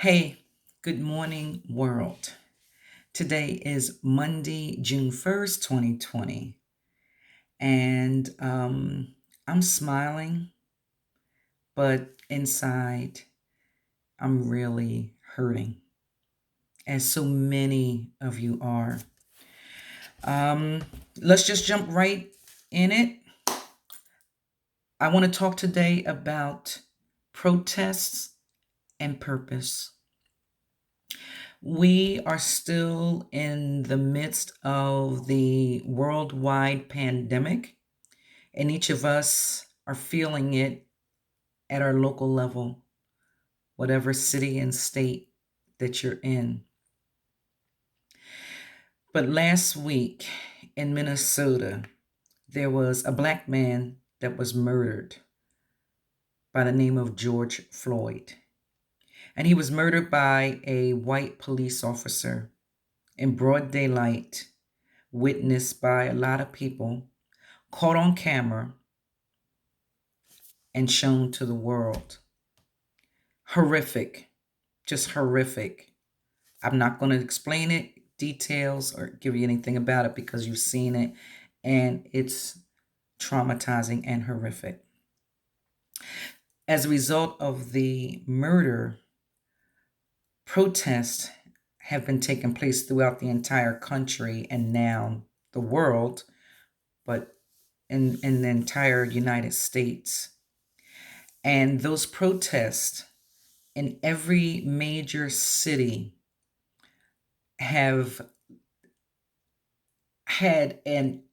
Hey, good morning, world. Today is Monday, June 1st, 2020, and I'm smiling, but inside, I'm really hurting, as so many of you are. Um, let's just jump right in it. I want to talk today about protests and purpose. We are still in the midst of the worldwide pandemic, and each of us are feeling it at our local level, whatever city and state that you're in. But last week in Minnesota, there was a black man that was murdered by the name of George Floyd. And he was murdered by a white police officer in broad daylight, witnessed by a lot of people, caught on camera, and shown to the world. Horrific, just horrific. I'm not going to explain it, details, or give you anything about it because you've seen it, and it's traumatizing and horrific. As a result of the murder, protests have been taking place throughout the entire country and now the world, but in the entire United States. And those protests in every major city have had an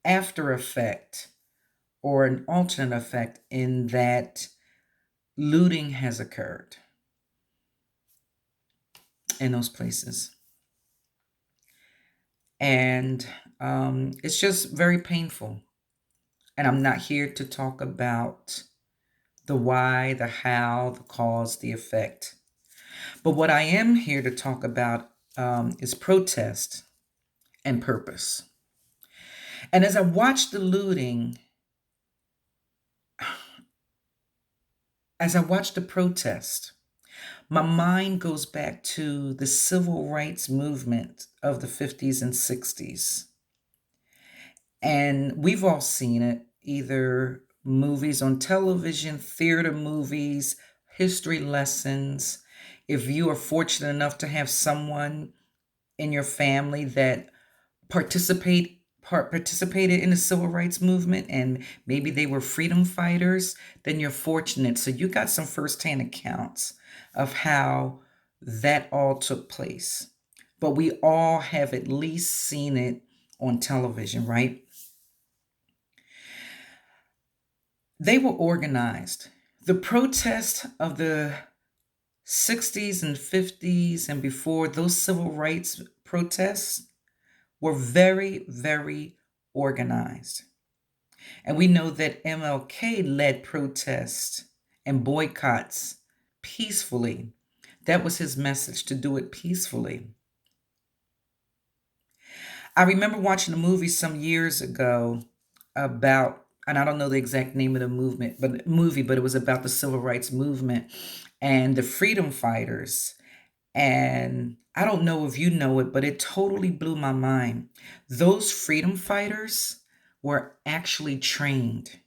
after effect or an alternate effect in that looting has occurred in those places. And it's just very painful. And I'm not here to talk about the why, the how, the cause, the effect. But what I am here to talk about is protest and purpose. And as I watch the looting, as I watch the protest, my mind goes back to the civil rights movement of the 50s and 60s. And we've all seen it, either movies on television, theater movies, history lessons. If you are fortunate enough to have someone in your family that participated in the civil rights movement and maybe they were freedom fighters, then you're fortunate. So you got some firsthand accounts of how that all took place. But we all have at least seen it on television, right? They were organized. The protest of the 60s and 50s and before, those civil rights protests were very, very organized. And we know that MLK led protests and boycotts peacefully. That was his message, to do it peacefully. I remember watching a movie some years ago about, and I don't know the exact name of the movie, but it was about the civil rights movement and the freedom fighters. And I don't know if you know it, but it totally blew my mind. Those freedom fighters were actually trained.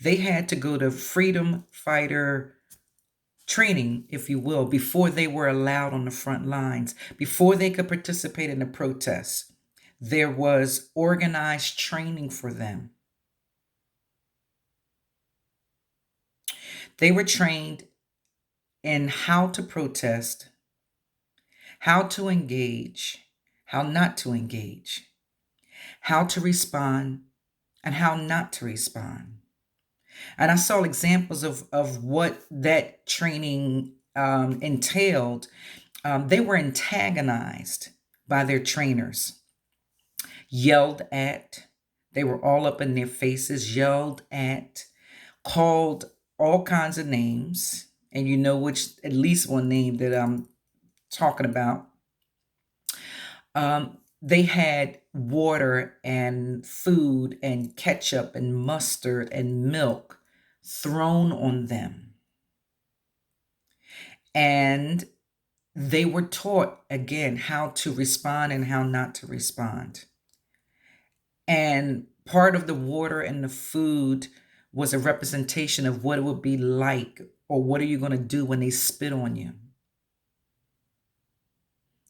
They had to go to freedom fighter training, if you will, before they were allowed on the front lines, before they could participate in the protests. There was organized training for them. They were trained in how to protest, how to engage, how not to engage, how to respond, and how not to respond. And I saw examples of what that training entailed. They were antagonized by their trainers, yelled at. They were all up in their faces, yelled at, called all kinds of names. And you know which, at least one name that I'm talking about. They had water and food and ketchup and mustard and milk thrown on them. And they were taught again how to respond and how not to respond. And part of the water and the food was a representation of what it would be like, or what are you going to do when they spit on you.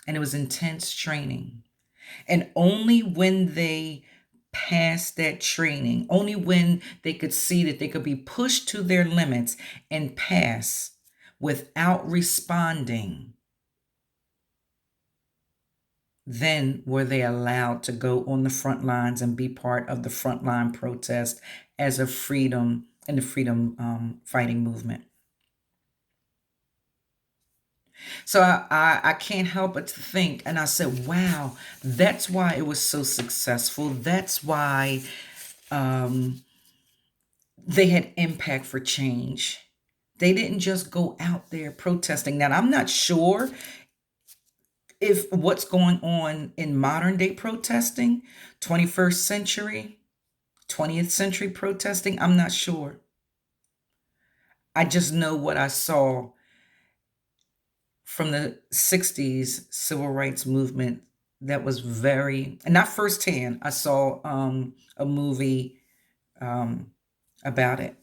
And it was intense training. And only when they passed that training, only when they could see that they could be pushed to their limits and pass without responding, then were they allowed to go on the front lines and be part of the frontline protest as a freedom in the freedom fighting movement. So I can't help but to think, and I said, wow, that's why it was so successful. That's why they had impact for change. They didn't just go out there protesting. Now, I'm not sure if what's going on in modern day protesting, 21st century, 20th century protesting, I'm not sure. I just know what I saw from the 60s civil rights movement that was very, and not firsthand. I saw a movie about it,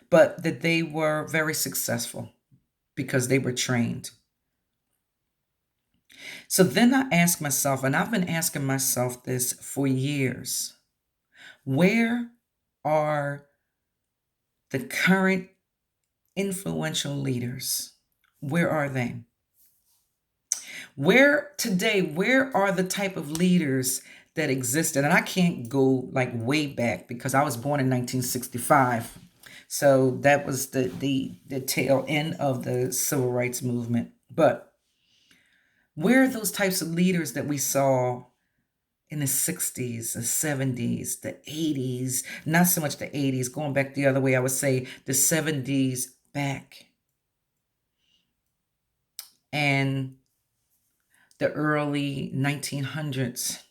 but that they were very successful because they were trained. So then I asked myself, and I've been asking myself this for years, where are the current influential leaders? Where are they? Where today, where are the type of leaders that existed? And I can't go like way back because I was born in 1965. So that was the tail end of the civil rights movement. But where are those types of leaders that we saw in the 60s, the 70s, the 80s, not so much the 80s, going back the other way, I would say the 70s back, and the early 1900s,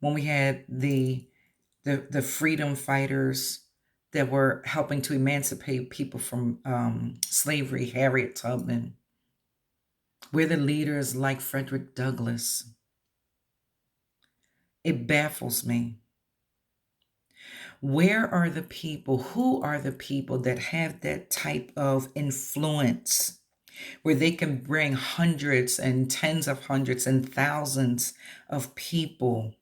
when we had the freedom fighters that were helping to emancipate people from slavery, Harriet Tubman. We're the leaders like Frederick Douglass. It baffles me. Where are the people? Who are the people that have that type of influence where they can bring hundreds and tens of hundreds and thousands of people,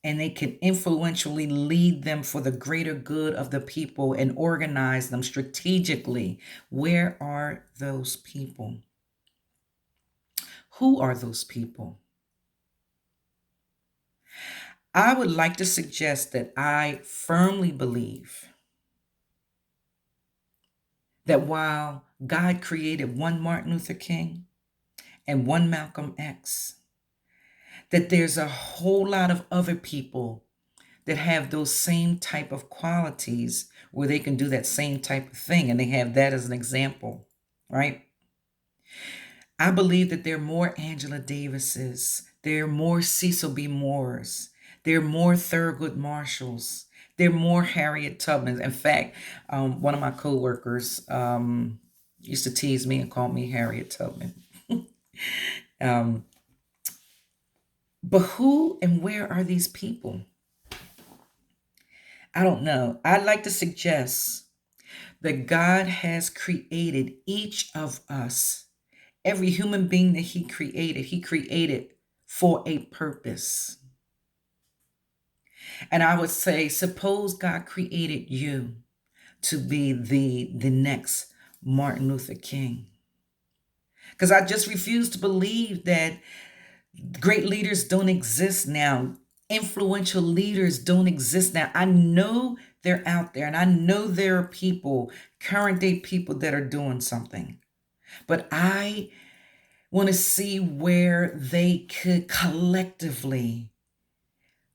and they can influentially lead them for the greater good of the people and organize them strategically? Where are those people? Who are those people? I would like to suggest that I firmly believe that while God created one Martin Luther King and one Malcolm X, that there's a whole lot of other people that have those same type of qualities where they can do that same type of thing, and they have that as an example, right? I believe that there are more Angela Davises, there are more Cecil B. Moores, there are more Thurgood Marshalls, there are more Harriet Tubmans. In fact, one of my coworkers used to tease me and call me Harriet Tubman. um, but who and where are these people? I don't know. I'd like to suggest that God has created each of us, every human being that He created for a purpose. And I would say, suppose God created you to be the next Martin Luther King. Because I just refuse to believe that great leaders don't exist now. Influential leaders don't exist now. I know they're out there, and I know there are people, current day people, that are doing something. But I want to see where they could collectively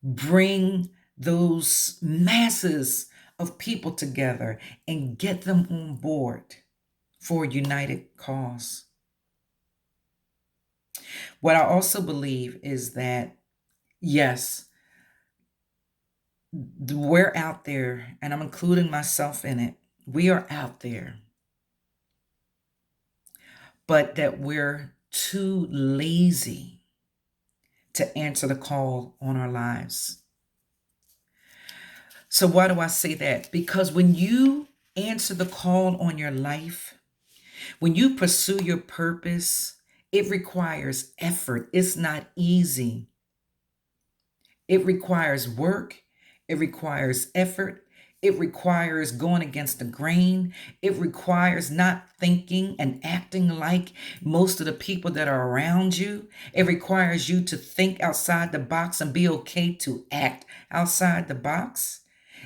bring those masses of people together and get them on board for a united cause. What I also believe is that, yes, we're out there, and I'm including myself in it. We are out there but that we're too lazy to answer the call on our lives. So why do I say that? Because when you answer the call on your life, when you pursue your purpose, it requires effort. It's not easy. It requires work. It requires effort. It requires going against the grain. It requires not thinking and acting like most of the people that are around you. It requires you to think outside the box and be okay to act outside the box.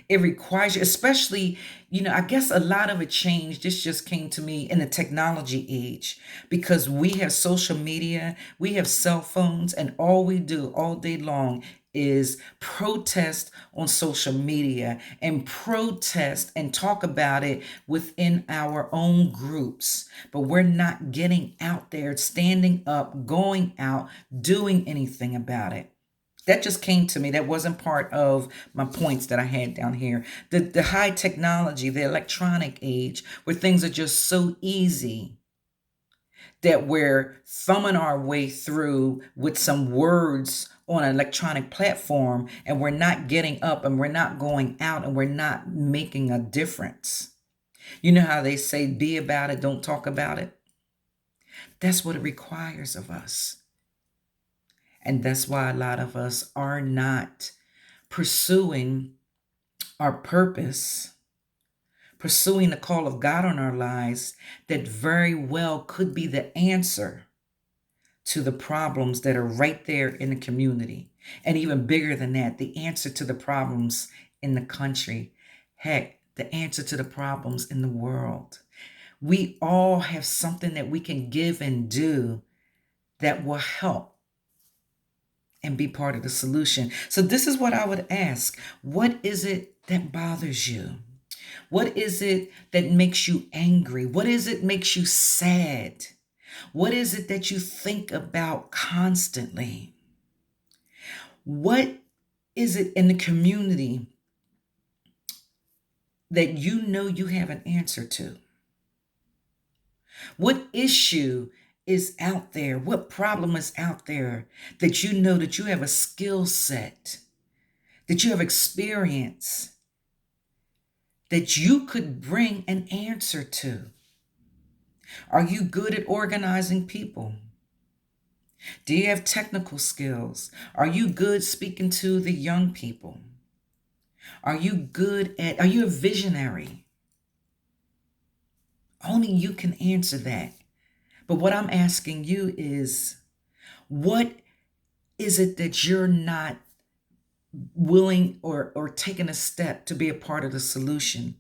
It requires you, especially, I guess a lot of it changed. This just came to me in the technology age because we have social media, we have cell phones, and all we do all day long is protest on social media and protest and talk about it within our own groups. But we're not getting out there, standing up, going out, doing anything about it. That just came to me. That wasn't part of my points that I had down here. The high technology, the electronic age, where things are just so easy that we're thumbing our way through with some words on an electronic platform, and we're not getting up and we're not going out and we're not making a difference. You know how they say, be about it, don't talk about it? That's what it requires of us. And that's why a lot of us are not pursuing our purpose, pursuing the call of God on our lives that very well could be the answer to the problems that are right there in the community. And even bigger than that, the answer to the problems in the country. Heck, the answer to the problems in the world. We all have something that we can give and do that will help and be part of the solution. So this is what I would ask. What is it that bothers you? What is it that makes you angry? What is it makes you sad? What is it that you think about constantly? What is it in the community that you know you have an answer to? What issue is out there? What problem is out there that you know that you have a skill set, that you have experience, that you could bring an answer to? Are you good at organizing people? Do you have technical skills? Are you good speaking to the young people? Are you a visionary? Only you can answer that. But what I'm asking you is, what is it that you're not willing or taking a step to be a part of the solution?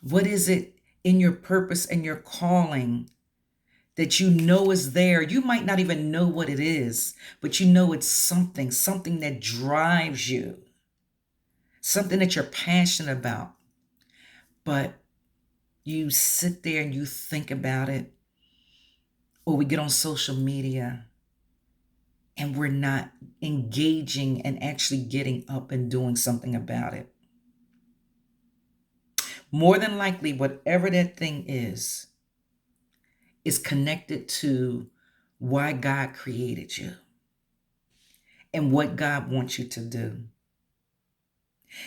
What is it in your purpose and your calling that you know is there? You might not even know what it is, but you know it's something that drives you, something that you're passionate about. But you sit there and you think about it, or we get on social media and we're not engaging and actually getting up and doing something about it. More than likely, whatever that thing is connected to why God created you and what God wants you to do.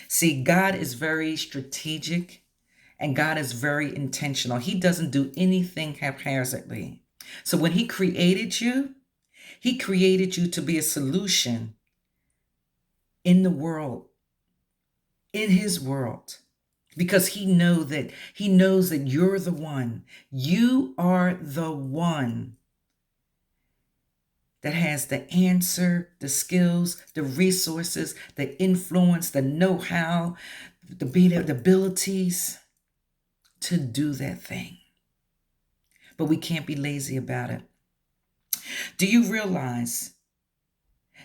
See, God is very strategic and God is very intentional. He doesn't do anything haphazardly. So when He created you to be a solution in the world, in His world, because He knows that you're the one. You are the one that has the answer, the skills, the resources, the influence, the know-how, the abilities to do that thing. But we can't be lazy about it. Do you realize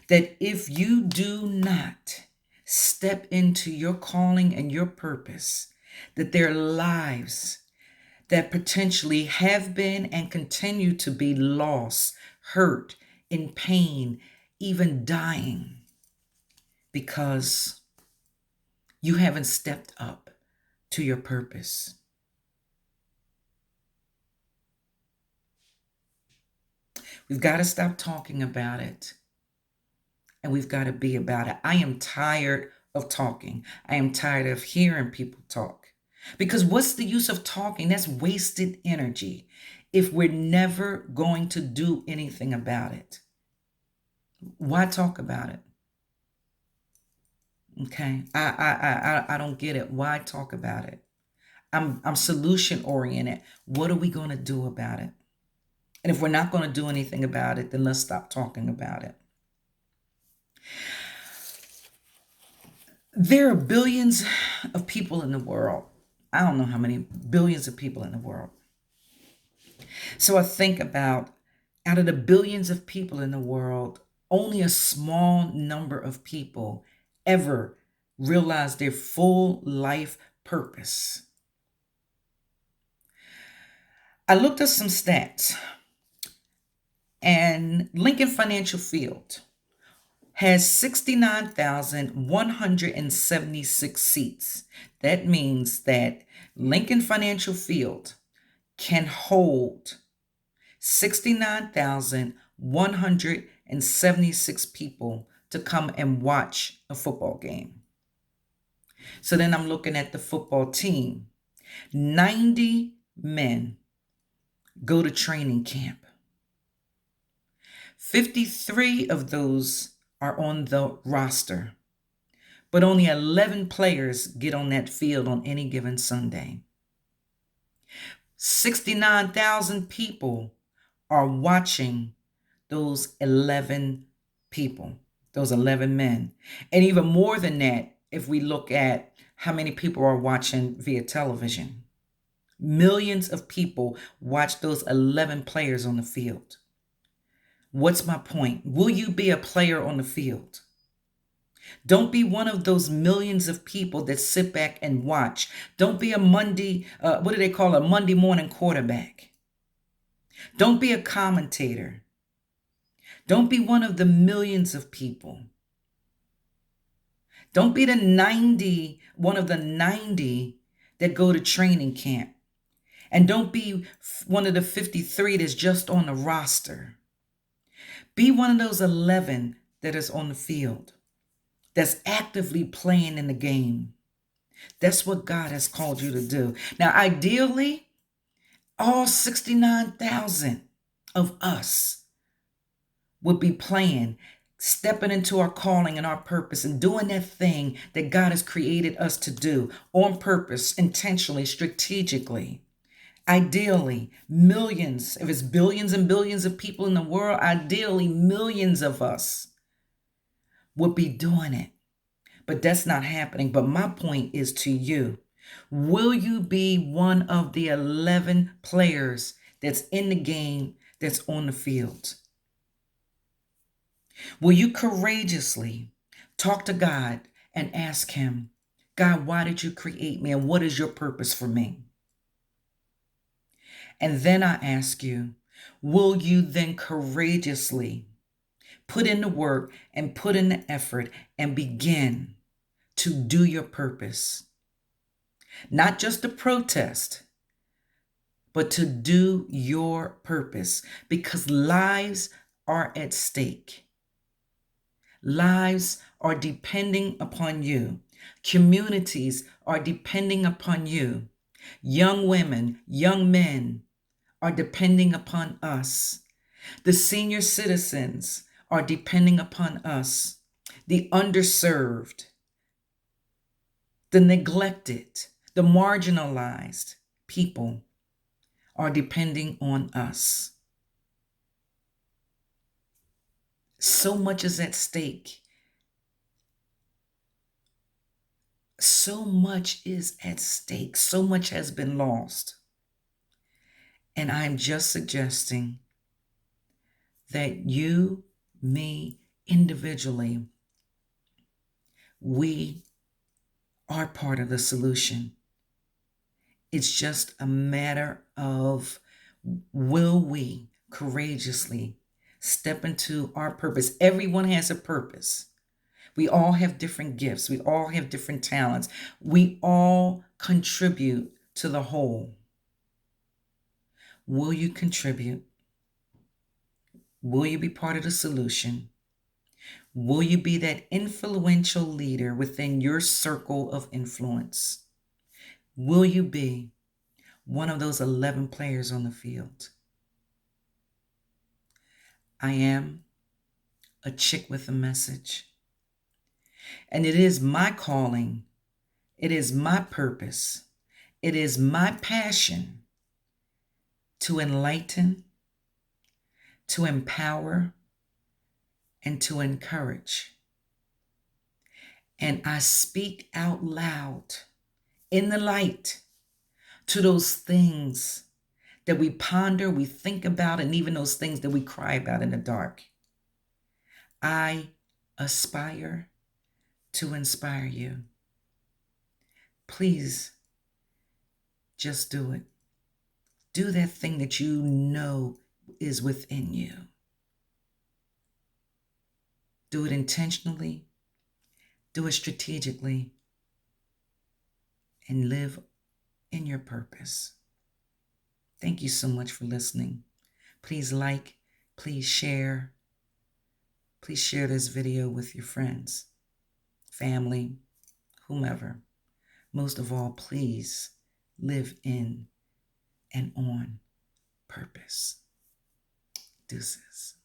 that if you do not step into your calling and your purpose, that there are lives that potentially have been and continue to be lost, hurt, in pain, even dying, because you haven't stepped up to your purpose? We've got to stop talking about it, and we've got to be about it. I am tired of talking. I am tired of hearing people talk. Because what's the use of talking? That's wasted energy if we're never going to do anything about it. Why talk about it? Okay. I don't get it. Why talk about it? I'm solution oriented. What are we going to do about it? And if we're not going to do anything about it, then let's stop talking about it. There are billions of people in the world. I don't know how many billions of people in the world. So I think about, out of the billions of people in the world, only a small number of people ever realize their full life purpose. I looked at some stats, and Lincoln Financial Field has 69,176 seats. That means that Lincoln Financial Field can hold 69,176 people to come and watch a football game. So then I'm looking at the football team. 90 men go to training camp. 53 of those are on the roster, but only 11 players get on that field on any given Sunday. 69,000 people are watching those 11 people, those 11 men. And even more than that, if we look at how many people are watching via television. Millions of people watch those 11 players on the field. What's my point? Will you be a player on the field? Don't be one of those millions of people that sit back and watch. Don't be a Monday morning quarterback. Don't be a commentator. Don't be one of the millions of people. Don't be one of the 90 that go to training camp. And don't be one of the 53 that's just on the roster. Be one of those 11 that is on the field, that's actively playing in the game. That's what God has called you to do. Now, ideally, all 69,000 of us would be playing, stepping into our calling and our purpose and doing that thing that God has created us to do on purpose, intentionally, strategically. Ideally, millions, if it's billions and billions of people in the world, ideally, millions of us would be doing it. But that's not happening. But my point is to you. Will you be one of the 11 players that's in the game, that's on the field? Will you courageously talk to God and ask him, God, why did you create me? And what is your purpose for me? And then I ask you, will you then courageously put in the work and put in the effort and begin to do your purpose? Not just to protest, but to do your purpose, because lives are at stake. Lives are depending upon you. Communities are depending upon you. Young women, young men are depending upon us. The senior citizens are depending upon us. The underserved, the neglected, the marginalized people are depending on us. So much is at stake. So much is at stake. So much has been lost. And I'm just suggesting that you, me, individually, we are part of the solution. It's just a matter of, will we courageously step into our purpose? Everyone has a purpose. We all have different gifts. We all have different talents. We all contribute to the whole. Will you contribute? Will you be part of the solution? Will you be that influential leader within your circle of influence? Will you be one of those 11 players on the field? I am a chick with a message. And it is my calling, it is my purpose, it is my passion to enlighten, to empower, and to encourage. And I speak out loud in the light to those things that we ponder, we think about, and even those things that we cry about in the dark. I aspire to inspire you. Please just do it. Do that thing that you know is within you. Do it intentionally, do it strategically, and live in your purpose. Thank you so much for listening. Please like, please share. Please share this video with your friends, family, whomever. Most of all, please live in and on purpose. Deuces.